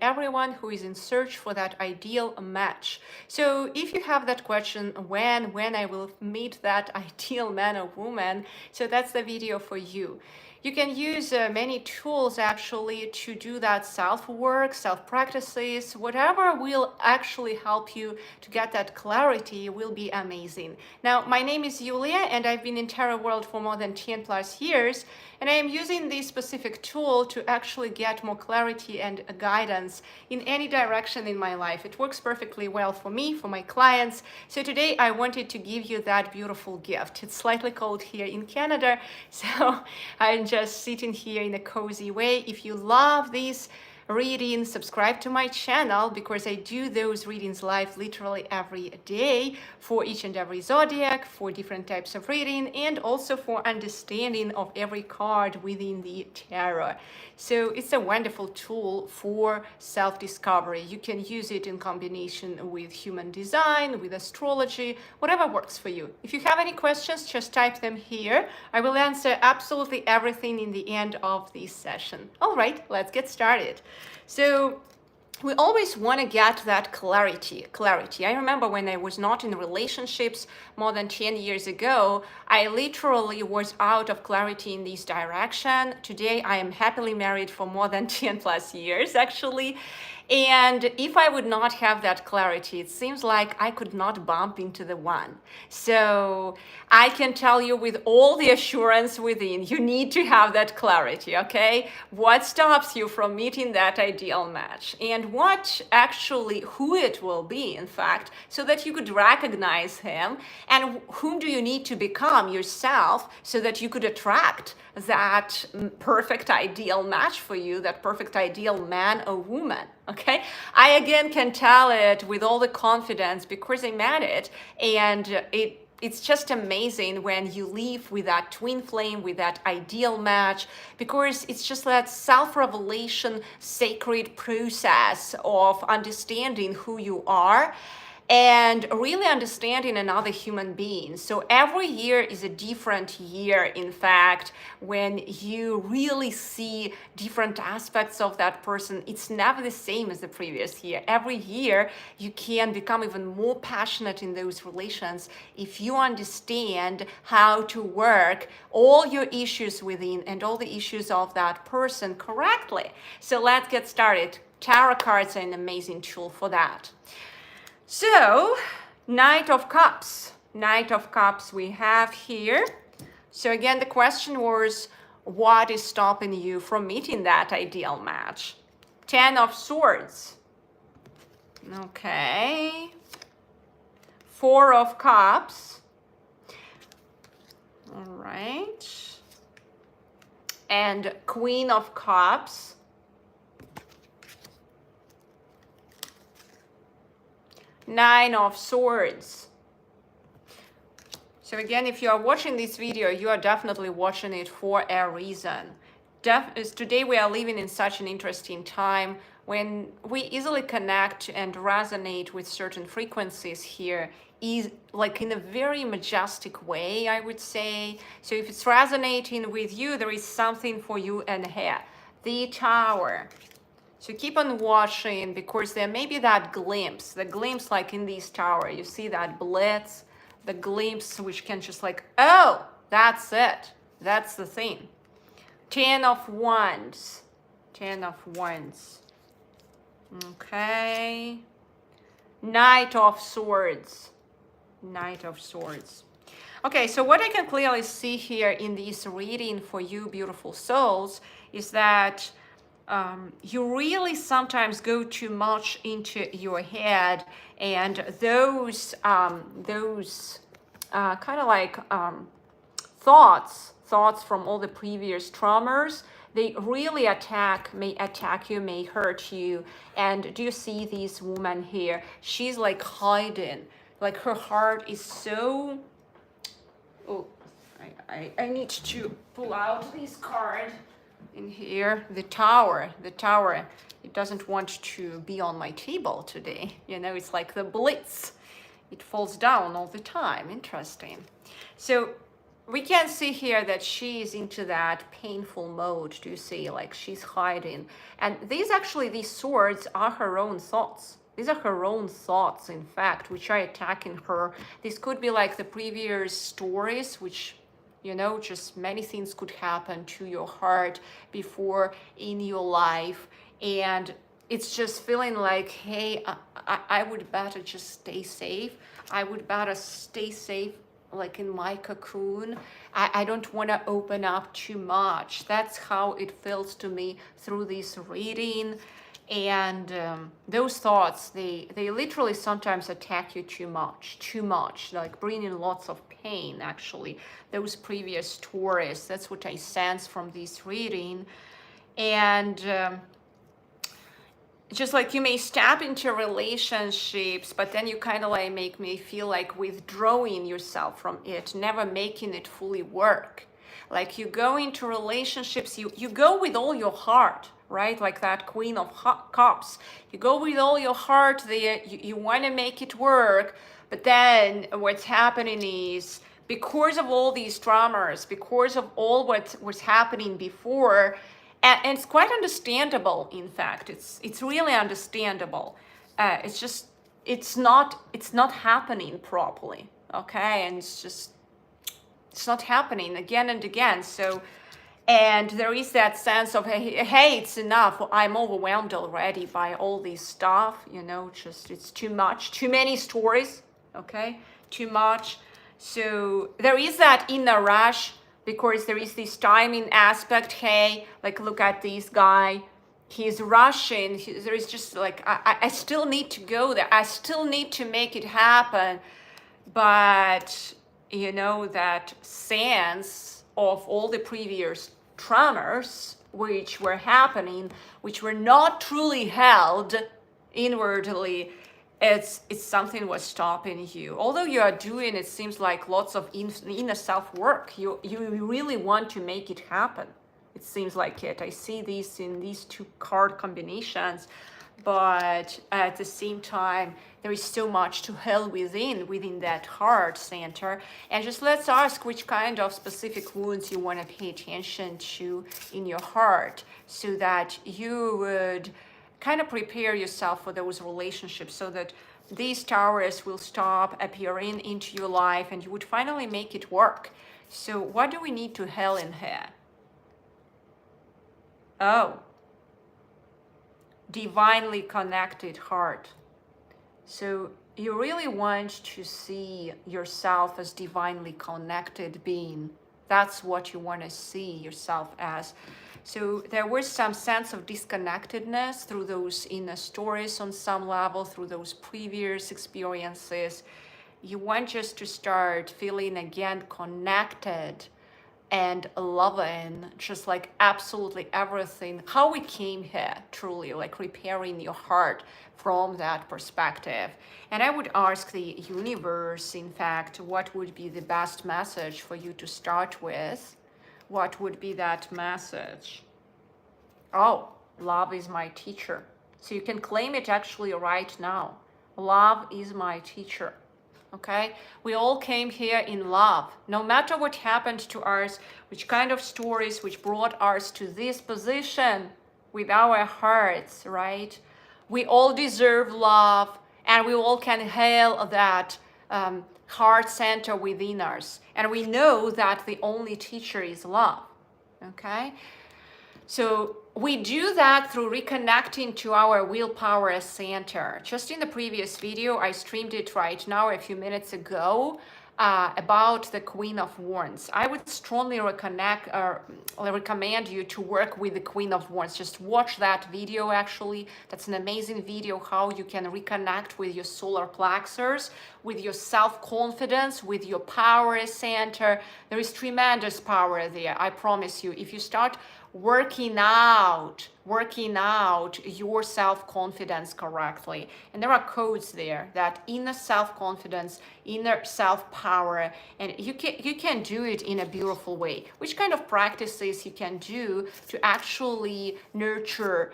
everyone who is in search for that ideal match. So if you have that question, when I will meet that ideal man or woman, so that's the video for you. You can use many tools actually to do that self-work, self-practices, whatever will actually help you to get that clarity will be amazing. Now, my name is Yulia and I've been in tarot world for more than 10 plus years, and I am using this specific tool to actually get more clarity and guidance in any direction in my life. It works perfectly well for me, for my clients. So today I wanted to give you that beautiful gift. It's slightly cold here in Canada, so I'm just sitting here in a cozy way. If you love these readings, subscribe to my channel because I do those readings live literally every day for each and every zodiac, for different types of reading, and also for understanding of every card within the tarot. So it's a wonderful tool for self-discovery. You can use it in combination with human design, with astrology, whatever works for you. If you have any questions, just type them here. I will answer absolutely everything in the end of this session. All right, let's get started. So we always want to get that clarity. I remember when I was not in relationships more than 10 years ago, I literally was out of clarity in this direction. Today, I am happily married for more than 10 plus years, actually. And if I would not have that clarity, it seems like I could not bump into the one. So I can tell you with all the assurance within, you need to have that clarity, okay? What stops you from meeting that ideal match? And what actually, who it will be, in fact, so that you could recognize him, and whom do you need to become yourself so that you could attract that perfect ideal match for you, that perfect ideal man or woman. Okay, I again can tell it with all the confidence because I met it, and it's just amazing when you live with that twin flame, with that ideal match, because it's just that self-revelation, sacred process of understanding who you are and really understanding another human being. So every year is a different year, in fact, when you really see different aspects of that person. It's never the same as the previous year. Every year you can become even more passionate in those relations if you understand how to work all your issues within and all the issues of that person correctly. So let's get started. Tarot cards are an amazing tool for that. So, Knight of Cups we have here. So again, the question was, what is stopping you from meeting that ideal match? 10 of Swords. Okay. 4 of Cups. All right. And Queen of Cups. 9 of Swords. So again, if you are watching this video, you are definitely watching it for a reason. Today we are living in such an interesting time when we easily connect and resonate with certain frequencies here, is like in a very majestic way, I would say. So if it's resonating with you, there is something for you and here. The Tower. So keep on watching, because there may be that glimpse, the glimpse like in this tower. You see that blitz, the glimpse which can just like, oh, that's it. That's the thing. 10 of Wands. 10 of Wands. Okay. Knight of Swords. Knight of Swords. Okay, so what I can clearly see here in this reading for you, beautiful souls, is that you really sometimes go too much into your head, and those kind of like thoughts from all the previous traumas, they really may attack you, may hurt you. And do you see this woman here? She's like hiding, like her heart is so... Oh, I need to pull out this card. In here, the tower, it doesn't want to be on my table today. You know, it's like the blitz. It falls down all the time. Interesting. So we can see here that she is into that painful mode. Do you see? Like she's hiding. And these swords are her own thoughts. These are her own thoughts, in fact, which are attacking her. This could be like the previous stories, which, you know, just many things could happen to your heart before in your life. And it's just feeling like, hey, I would better just stay safe. I would better stay safe, like in my cocoon. I don't want to open up too much. That's how it feels to me through this reading. And those thoughts, they literally sometimes attack you too much, like bringing lots of pain, actually. Those previous stories, that's what I sense from this reading. And just like you may step into relationships, but then you kind of like make me feel like withdrawing yourself from it, never making it fully work. Like you go into relationships, you go with all your heart, right? Like that Queen of Cups. You go with all your heart there, you want to make it work, but then what's happening is, because of all these dramas, because of all what was happening before, and it's quite understandable, in fact. It's really understandable. It's just, it's not happening properly, okay? And it's not happening again and again. So, and there is that sense of, hey, it's enough. I'm overwhelmed already by all this stuff, you know, just it's too much, too many stories, okay? Too much. So there is that inner rush, because there is this timing aspect. Hey, like look at this guy, he's rushing. There is just like, I still need to go there. I still need to make it happen. But you know, that sense of all the previous traumas which were happening, which were not truly held inwardly, it's something was stopping you. Although you are doing, it seems like, lots of inner self work, you really want to make it happen. It seems like it. I see this in these two card combinations, but at the same time, there is so much to heal within that heart center. And just let's ask which kind of specific wounds you want to pay attention to in your heart, so that you would kind of prepare yourself for those relationships, so that these towers will stop appearing into your life and you would finally make it work. So what do we need to heal in here? Oh, divinely connected heart. So you really want to see yourself as divinely connected being. That's what you want to see yourself as. So there was some sense of disconnectedness through those inner stories on some level, through those previous experiences. You want just to start feeling again connected and loving, just like absolutely everything, how we came here, truly, like repairing your heart from that perspective. And I would ask the universe, in fact, what would be the best message for you to start with? What would be that message? Oh, love is my teacher. So you can claim it actually right now. Love is my teacher. Okay, we all came here in love. No matter what happened to us, which kind of stories which brought us to this position with our hearts, right? We all deserve love, and we all can hail that heart center within us. And we know that the only teacher is love. Okay, so we do that through reconnecting to our willpower center. Just in the previous video, I streamed it right now a few minutes ago about the Queen of Wands. I would strongly recommend you to work with the Queen of Wands. Just watch that video, actually. That's an amazing video, how you can reconnect with your solar plexus, with your self-confidence, with your power center. There is tremendous power there, I promise you. If you start working out your self-confidence correctly. And there are codes there, that inner self-confidence, inner self-power, and you can do it in a beautiful way. Which kind of practices you can do to actually nurture,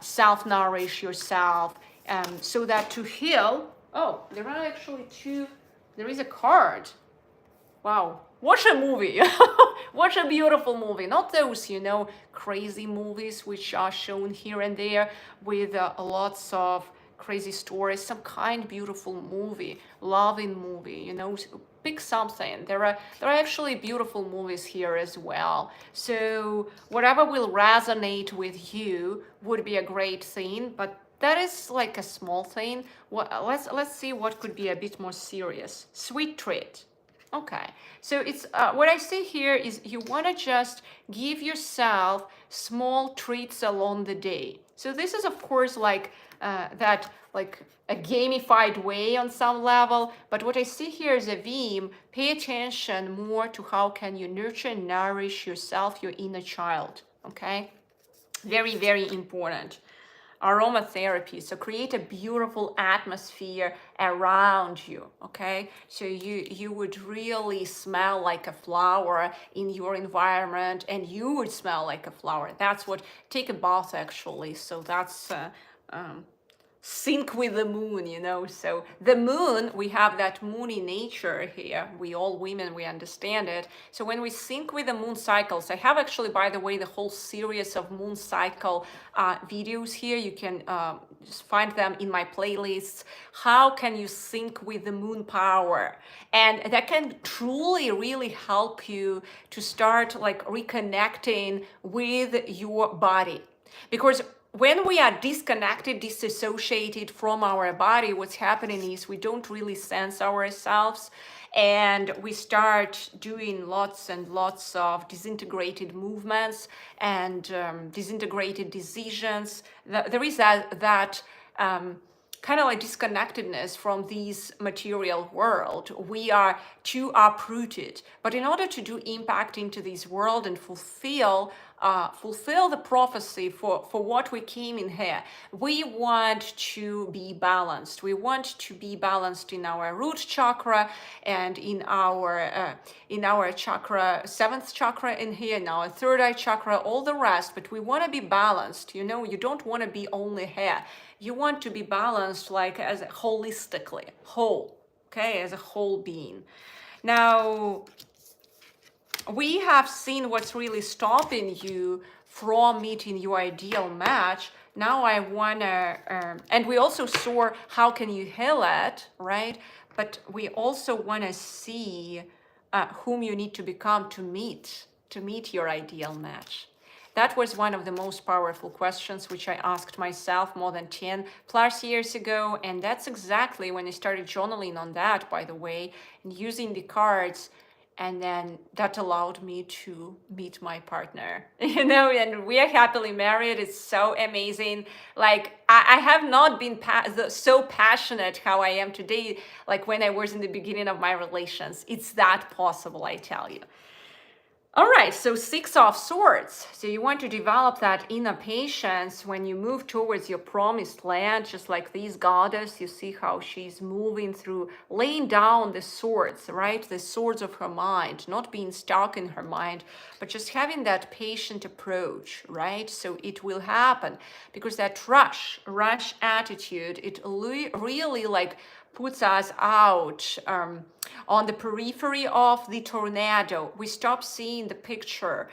self-nourish yourself, so that to heal. Oh, there are actually two, there is a card. Wow, watch a movie. Watch a beautiful movie, not those, you know, crazy movies which are shown here and there with lots of crazy stories. Some kind beautiful movie, loving movie, you know, pick something. There are actually beautiful movies here as well. So whatever will resonate with you would be a great thing, but that is like a small thing. Let's see what could be a bit more serious. Sweet treat. Okay, so it's what I see here is you want to just give yourself small treats along the day. So this is of course like that like a gamified way on some level, but what I see here is a theme. Pay attention more to how can you nurture and nourish yourself, your inner child. Okay, very, very important. Aromatherapy, so create a beautiful atmosphere around you. Okay, so you would really smell like a flower in your environment, and you would smell like a flower. That's what, take a bath actually, so that's sync with the moon, you know. So the moon, we have that moony nature here. We all women, we understand it. So when we sync with the moon cycles, I have actually, by the way, the whole series of moon cycle videos here. You can just find them in my playlists. How can you sync with the moon power? And that can truly really help you to start like reconnecting with your body. Because when we are disconnected, disassociated from our body, what's happening is we don't really sense ourselves, and we start doing lots and lots of disintegrated movements and disintegrated decisions. There is that kind of like disconnectedness from this material world. We are too uprooted. But in order to do impact into this world and fulfill the prophecy for what we came in here, we want to be balanced. We want to be balanced in our root chakra and in our chakra, seventh chakra in here, in our third eye chakra, all the rest. But we want to be balanced. You know, you don't want to be only here. You want to be balanced, like as holistically, whole, okay, as a whole being. Now, we have seen what's really stopping you from meeting your ideal match. Now I want to, and we also saw how can you heal it, right? But we also want to see whom you need to become to meet your ideal match. That was one of the most powerful questions which I asked myself more than 10 plus years ago. And that's exactly when I started journaling on that, by the way, and using the cards. And then that allowed me to meet my partner, you know, and we are happily married. It's so amazing. Like, I have not been so passionate how I am today, like when I was in the beginning of my relations. It's that possible, I tell you. All right, so Six of Swords. So you want to develop that inner patience when you move towards your promised land, just like this goddess. You see how she's moving through, laying down the swords, right? The swords of her mind, not being stuck in her mind, but just having that patient approach, right? So it will happen, because that rush attitude, it really like puts us out on the periphery of the tornado. We stop seeing the picture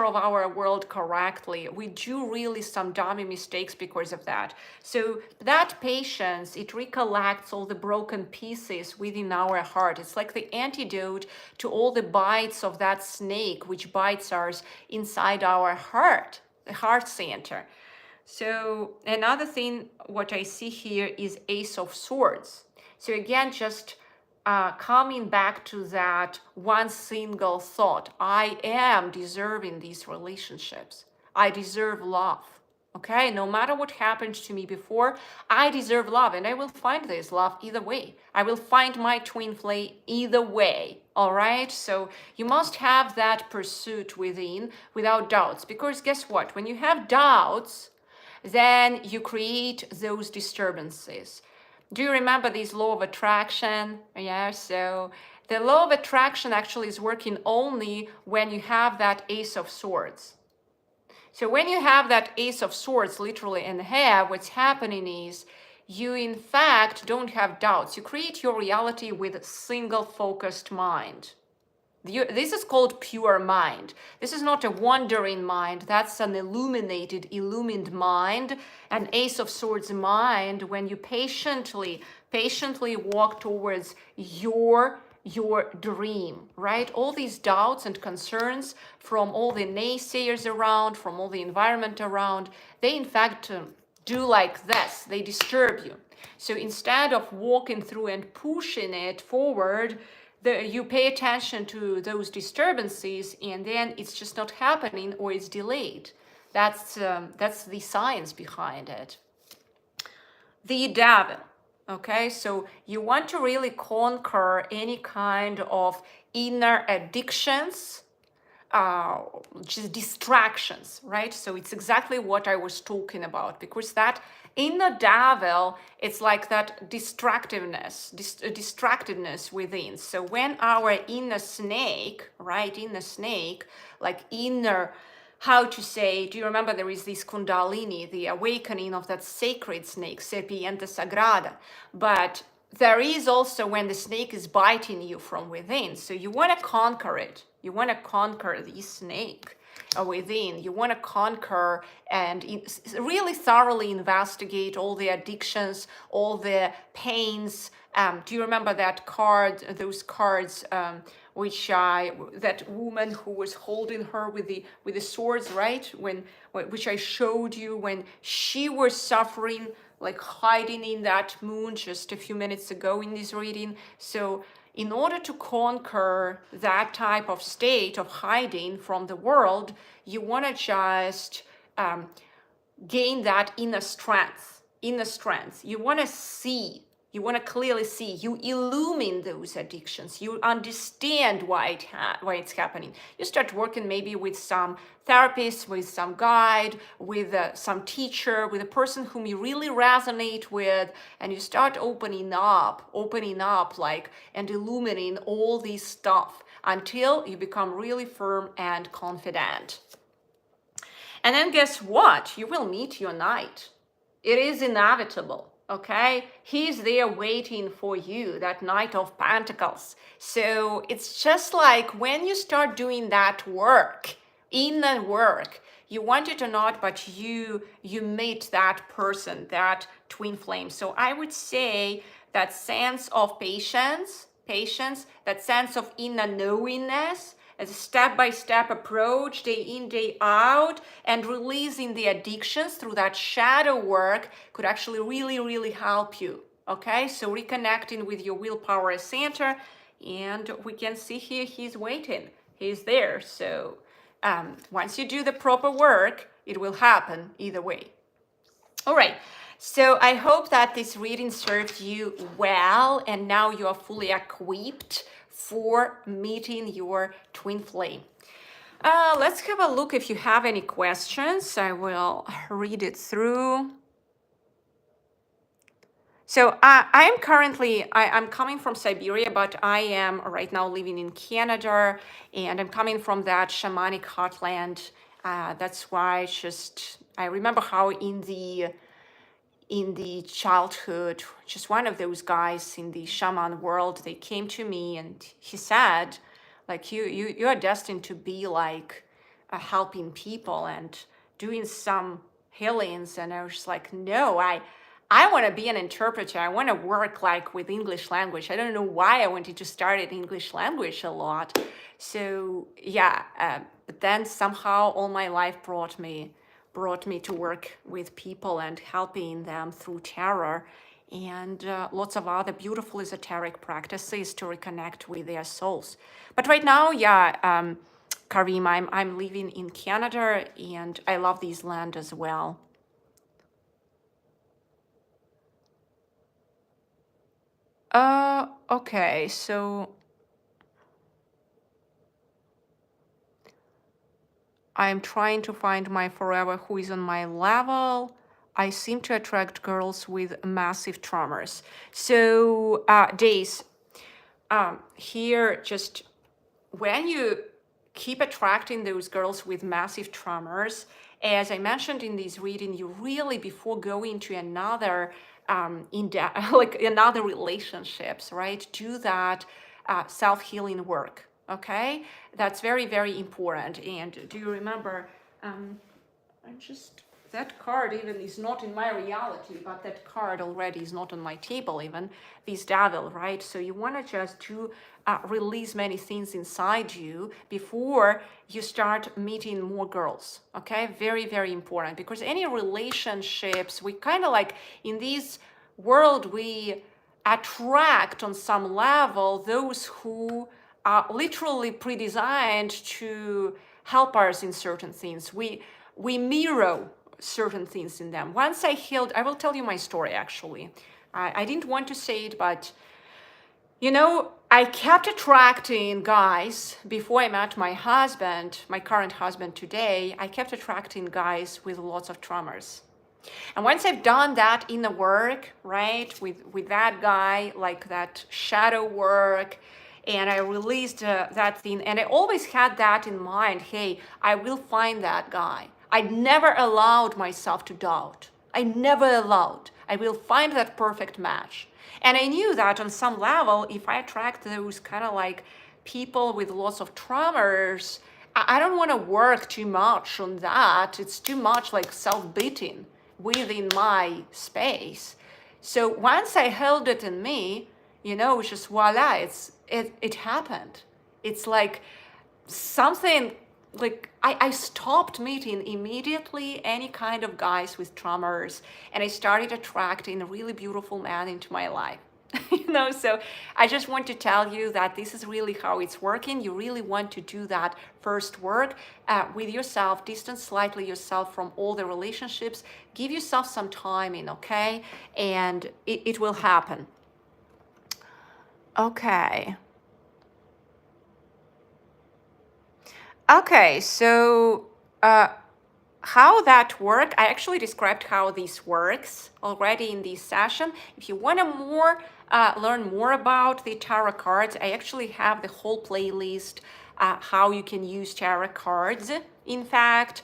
of our world correctly. We do really some dummy mistakes because of that. So that patience, it recollects all the broken pieces within our heart. It's like the antidote to all the bites of that snake, which bites us inside our heart, the heart center. So another thing, what I see here is Ace of Swords. So again, just coming back to that one single thought. I am deserving these relationships. I deserve love. Okay, no matter what happened to me before, I deserve love, and I will find this love either way. I will find my twin flame either way. All right, so you must have that pursuit within without doubts, because guess what? When you have doubts, then you create those disturbances. Do you remember this law of attraction? Yeah, so the law of attraction actually is working only when you have that Ace of Swords. So when you have that Ace of Swords literally in here, what's happening is you in fact don't have doubts. You create your reality with a single focused mind. This is called pure mind. This is not a wandering mind. That's an illumined mind, an Ace of Swords mind, when you patiently walk towards your dream, right? All these doubts and concerns from all the naysayers around, from all the environment around, they in fact do like this. They disturb you. So instead of walking through and pushing it forward, you pay attention to those disturbances, and then it's just not happening, or it's delayed. That's the science behind it. The devil. Okay, so you want to really conquer any kind of inner addictions, just distractions, right? So it's exactly what I was talking about, because that inner devil, it's like that distractedness within. So when our inner snake, right, like inner, how to say, do you remember there is this kundalini, the awakening of that sacred snake, serpiente sagrada, but there is also when the snake is biting you from within. So you want to conquer it. You want to conquer the snake within. You want to conquer and really thoroughly investigate all the addictions, all the pains. Do you remember that card, those cards, that woman who was holding her with the swords, right? Which I showed you when she was suffering, like hiding in that moon just a few minutes ago in this reading. So in order to conquer that type of state of hiding from the world, you want to just gain that inner strength. You want to see. You want to clearly see. You illumine those addictions. You understand why it's happening. You start working maybe with some therapist, with some guide, with some teacher, with a person whom you really resonate with, and you start opening up, like, and illuminating all this stuff until you become really firm and confident. And then guess what? You will meet your knight. It is inevitable. Okay, he's there waiting for you, that Knight of Pentacles. So it's just like when you start doing that work, inner work, you want it or not, but you meet that person, that twin flame. So I would say that sense of patience, that sense of inner knowingness, as a step-by-step approach, day in, day out, and releasing the addictions through that shadow work could actually really, really help you. Okay, so reconnecting with your willpower center, and we can see here he's waiting. He's there. So once you do the proper work, it will happen either way. All right. So I hope that this reading served you well, and now you are fully equipped for meeting your twin flame. Let's have a look if you have any questions. I will read it through. So I'm coming from Siberia, but I am right now living in Canada, and I'm coming from that shamanic heartland. That's why I remember how in the childhood, just one of those guys in the shaman world, they came to me and he said, like, you are destined to be like helping people and doing some healings. And I was just like, no, I want to be an interpreter. I want to work like with English language. I don't know why I wanted to start in English language a lot. So yeah, but then somehow all my life brought me to work with people and helping them through tarot and lots of other beautiful esoteric practices to reconnect with their souls. But right now, yeah, Karim, I'm living in Canada, and I love this land as well. Okay, so I'm trying to find my forever who is on my level. I seem to attract girls with massive tremors. So, Days, here, just when you keep attracting those girls with massive tremors, as I mentioned in this reading, you really, before going to another, like another relationships, right, do that self-healing work. Okay, that's very, very important. And do you remember, that card even is not in my reality, but that card already is not on my table even, this devil, right? So you want to just to release many things inside you before you start meeting more girls, okay? Very, very important, because any relationships, we kind of like, in this world, we attract on some level those who are literally pre-designed to help us in certain things. We mirror certain things in them. Once I healed, I will tell you my story actually. I didn't want to say it, but you know, I kept attracting guys before I met my husband, my current husband today. I kept attracting guys with lots of traumas. And once I've done that inner work, right, with that guy, like that shadow work, and I released that thing, and I always had that in mind, hey, I will find that guy. I never allowed myself to doubt. I never allowed. I will find that perfect match. And I knew that on some level, if I attract those kind of like people with lots of traumas, I don't want to work too much on that. It's too much like self-beating within my space. So once I held it in me, you know, it's just voila, it happened. It's like something like I stopped meeting immediately any kind of guys with traumas, and I started attracting a really beautiful man into my life. You know, so I just want to tell you that this is really how it's working. You really want to do that first work with yourself, distance slightly yourself from all the relationships, give yourself some time in, okay? And it will happen. Okay. Okay, so how that work, I actually described how this works already in this session. If you want to learn more about the tarot cards, I actually have the whole playlist, how you can use tarot cards, in fact,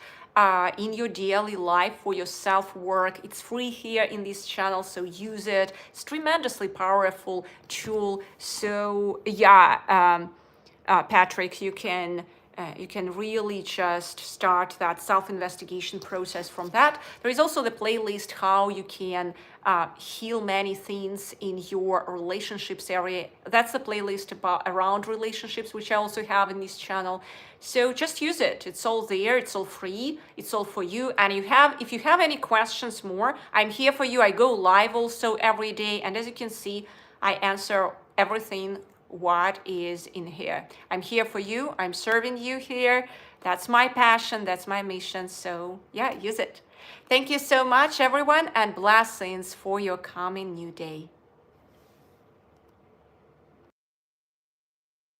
in your daily life for your self-work. It's free here in this channel, so use it. It's tremendously powerful tool. So yeah, Patrick, you can really just start that self-investigation process from that. There is also the playlist how you can heal many things in your relationships area. That's the playlist around relationships, which I also have in this channel. So just use it. It's all there. It's all free. It's all for you. And if you have any questions more, I'm here for you. I go live also every day. And as you can see, I answer everything what is in here. I'm here for you. I'm serving you here. That's my passion. That's my mission. So yeah, use it. Thank you so much, everyone, and blessings for your coming new day.